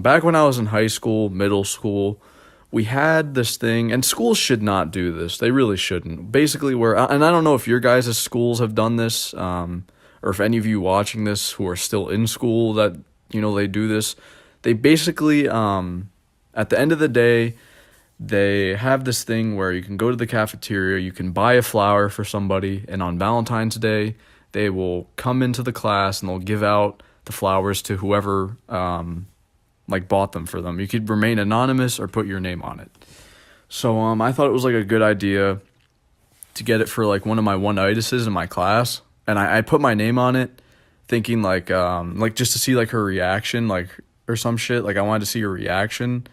Back when I was in high school, middle school, we had this thing, and schools should not do this. They really shouldn't. Basically, and I don't know if your guys' schools have done this, or if any of you watching this who are still in school that, they do this. They basically, at the end of the day, they have this thing where you can go to the cafeteria, you can buy a flower for somebody, and on Valentine's Day, they will come into the class and they'll give out the flowers to whoever bought them for them. You could remain anonymous or put your name on it. So I thought it was a good idea to get it for one of my one-itises in my class, and I put my name on it, thinking just to see her reaction, or some shit. I wanted to see her reaction.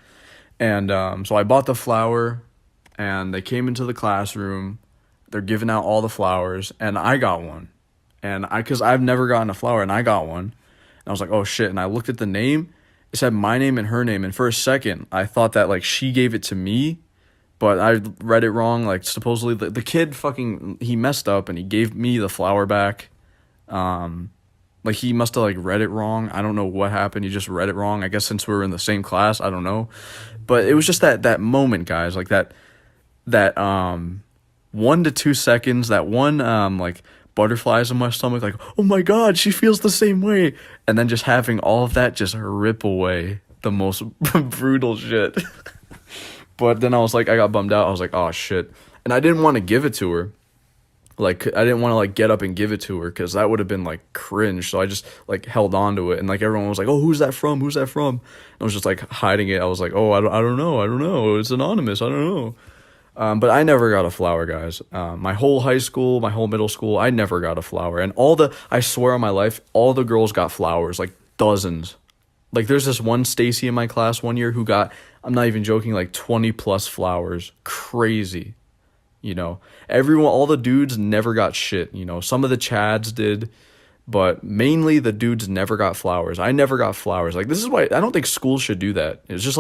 And so I bought the flower, and they came into the classroom. They're giving out all the flowers, and I got one. And because I've never gotten a flower, and I got one. And I was like, oh shit. And I looked at the name. It said my name and her name. And for a second, I thought that she gave it to me, but I read it wrong. Supposedly the kid he messed up and he gave me the flower back. He must have read it wrong. I don't know what happened. He just read it wrong. I guess since we were in the same class, I don't know. But it was just that moment, guys. That 1 to 2 seconds. That one butterflies in my stomach. Oh my God, she feels the same way. And then just having all of that just rip away. The most brutal shit. But then I got bummed out. I was like, oh shit. And I didn't want to give it to her. I didn't want to get up and give it to her because that would have been cringe. So I just held on to it, and everyone was like, oh, who's that from? Who's that from? And I was just hiding it. I was like, oh, I don't know. It's anonymous. I don't know. But I never got a flower, guys. My whole high school, my whole middle school, I never got a flower. And I swear on my life, all the girls got flowers, dozens. There's this one Stacy in my class one year who got, I'm not even joking, 20 plus flowers. Crazy. All the dudes never got shit. Some of the Chads did, but mainly the dudes never got flowers. I never got flowers. This is why I don't think schools should do that. It's just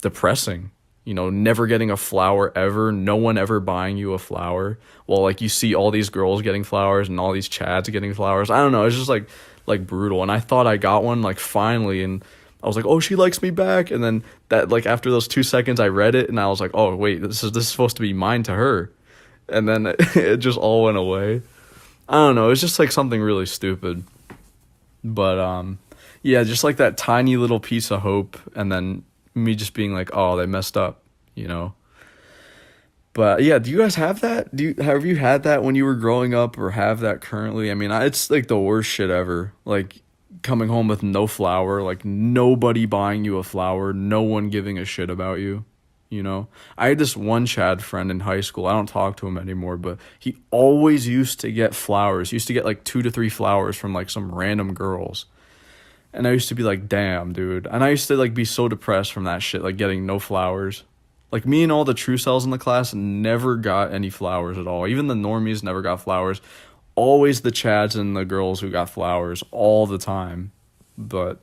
depressing. Never getting a flower ever. No one ever buying you a flower. Well, you see all these girls getting flowers and all these Chads getting flowers. I don't know. It's just brutal. And I thought I got one finally, and I was like, oh, she likes me back. And then that after those 2 seconds, I read it and I was like, oh wait, this is supposed to be mine to her. And then it just all went away. I don't know. It's just something really stupid. But yeah, just that tiny little piece of hope, and then me just being oh, they messed up, But yeah, do you guys have that? Have you had that when you were growing up, or have that currently? I mean, it's the worst shit ever. Coming home with no flower, nobody buying you a flower, no one giving a shit about you, I had this one Chad friend in high school. I don't talk to him anymore, but he always used to get flowers. He used to get 2 to 3 flowers from some random girls. And I used to be damn, dude. And I used to be so depressed from that shit, getting no flowers. Me and all the true cells in the class never got any flowers at all. Even the normies never got flowers. Always the Chads and the girls who got flowers all the time. But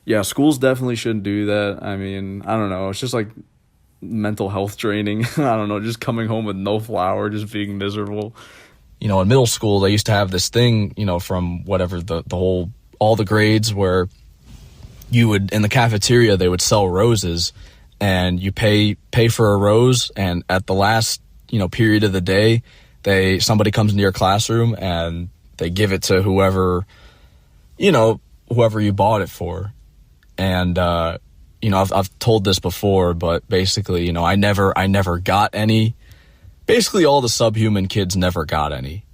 yeah, schools definitely shouldn't do that. I mean, I don't know. It's just mental health draining. I don't know, just coming home with no flower, just being miserable. In middle school, they used to have this thing, from whatever all the grades, where you would, in the cafeteria, they would sell roses, and you pay for a rose, and at the last, period of the day, somebody comes into your classroom and they give it to whoever you bought it for. And I've told this before, but basically, I never got any. Basically, all the subhuman kids never got any,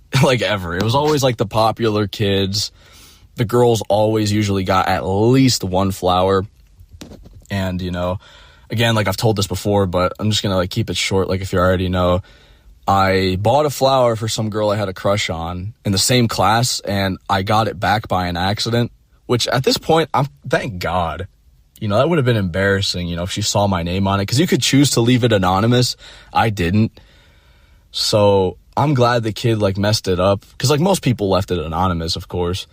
ever. It was always the popular kids. The girls always usually got at least one flower. And again, I've told this before, but I'm just gonna keep it short. If you already know, I bought a flower for some girl I had a crush on in the same class, and I got it back by an accident, which at this point, thank God. That would have been embarrassing, if she saw my name on it, because you could choose to leave it anonymous. I didn't. So I'm glad the kid messed it up, because most people left it anonymous, of course.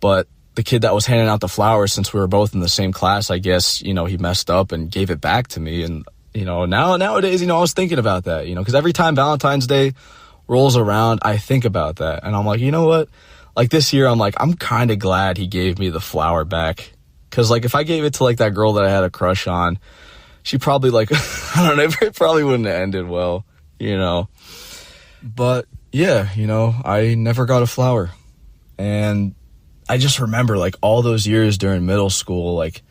But the kid that was handing out the flowers, since we were both in the same class, I guess, he messed up and gave it back to me. And nowadays, I was thinking about that, because every time Valentine's Day rolls around, I think about that. And I'm like, you know what? This year, I'm kind of glad he gave me the flower back, Because, like, if I gave it to, like, that girl that I had a crush on, she probably, like, I don't know, it probably wouldn't have ended well, you know. But, yeah, you know, I never got a flower. And I just remember, like, all those years during middle school, like,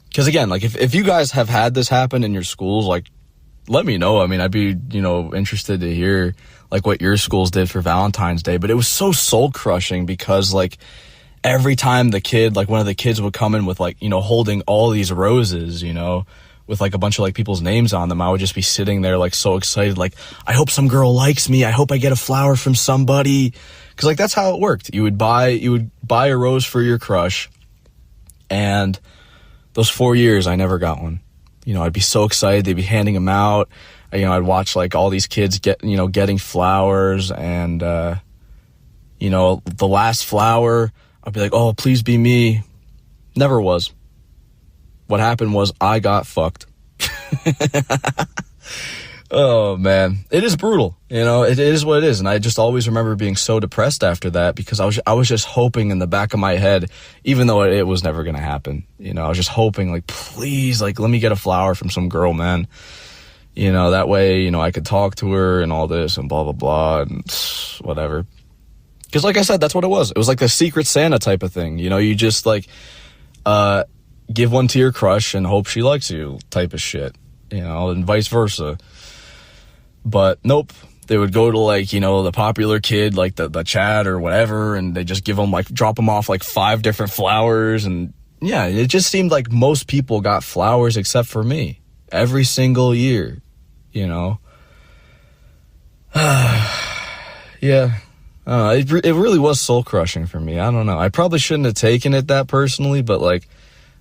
because, again, like, if you guys have had this happen in your schools, like, let me know. I mean, I'd be, you know, interested to hear, like, what your schools did for Valentine's Day. But it was so soul-crushing because, like, every time the kid, like, one of the kids would come in with, like, you know, holding all these roses, you know, with, like, a bunch of, like, people's names on them, I would just be sitting there, like, so excited, like, I hope some girl likes me. I hope I get a flower from somebody. Because, like, that's how it worked. You would buy a rose for your crush, and those 4 years, I never got one. You know, I'd be so excited. They'd be handing them out. You know, I'd watch, like, all these kids getting flowers, and, you know, the last flower, I'd be like, oh, please be me. Never was. What happened was I got fucked. Oh, man. It is brutal. You know, it is what it is. And I just always remember being so depressed after that because I was just hoping in the back of my head, even though it was never going to happen. You know, I was just hoping, like, please, like, let me get a flower from some girl, man. You know, that way, you know, I could talk to her and all this and blah, blah, blah, and whatever. Because, like I said, that's what it was. It was like the Secret Santa type of thing. You know, you just, like, give one to your crush and hope she likes you type of shit. You know, and vice versa. But nope, they would go to, like, you know, the popular kid, like the chat or whatever, and they just give them, like, drop them off, like, 5 different flowers. And yeah, it just seemed like most people got flowers except for me every single year, you know. Yeah, it really was soul crushing for me. I don't know. I probably shouldn't have taken it that personally, but, like,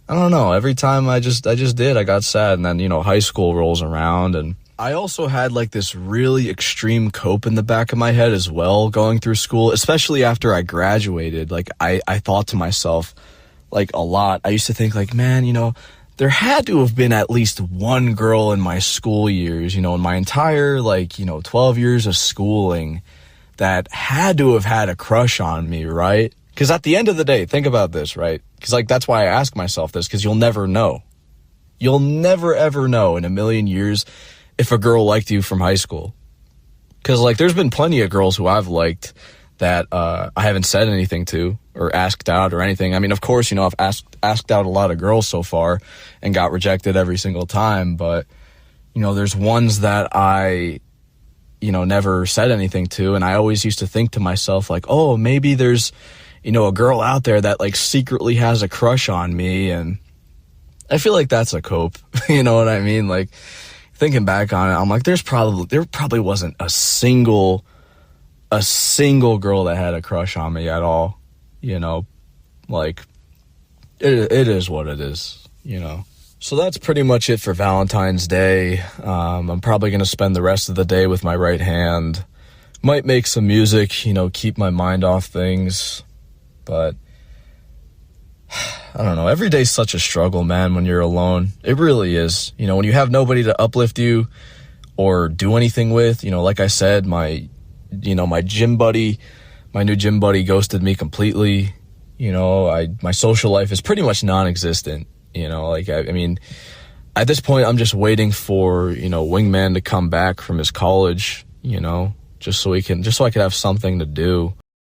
I don't know. Every time I just did, I got sad. And then, you know, high school rolls around, and I also had, like, this really extreme cope in the back of my head as well going through school, especially after I graduated. Like, I thought to myself, like, a lot. I used to think, like, man, you know, there had to have been at least one girl in my school years, you know, in my entire, like, you know, 12 years of schooling that had to have had a crush on me, right? Because at the end of the day, think about this, right? Because, like, that's why I ask myself this, because you'll never know. You'll never, ever know in a million years if a girl liked you from high school. Because, like, there's been plenty of girls who I've liked that I haven't said anything to or asked out or anything. I mean, of course, you know, I've asked out a lot of girls so far and got rejected every single time. But, you know, there's ones that I, you know, never said anything to. And I always used to think to myself, like, oh, maybe there's, you know, a girl out there that, like, secretly has a crush on me. And I feel like that's a cope. You know what I mean? Like, thinking back on it, I'm like, there probably wasn't a single girl that had a crush on me at all, you know. Like, it is what it is, you know. So that's pretty much it for Valentine's Day. I'm probably going to spend the rest of the day with my right hand. Might make some music, you know, keep my mind off things. But I don't know. Every day's such a struggle, man, when you're alone. It really is. You know, when you have nobody to uplift you or do anything with, you know, like I said, my new gym buddy ghosted me completely. You know, my social life is pretty much non-existent. You know, like, I mean, at this point, I'm just waiting for, you know, Wingman to come back from his college, you know, just so I could have something to do.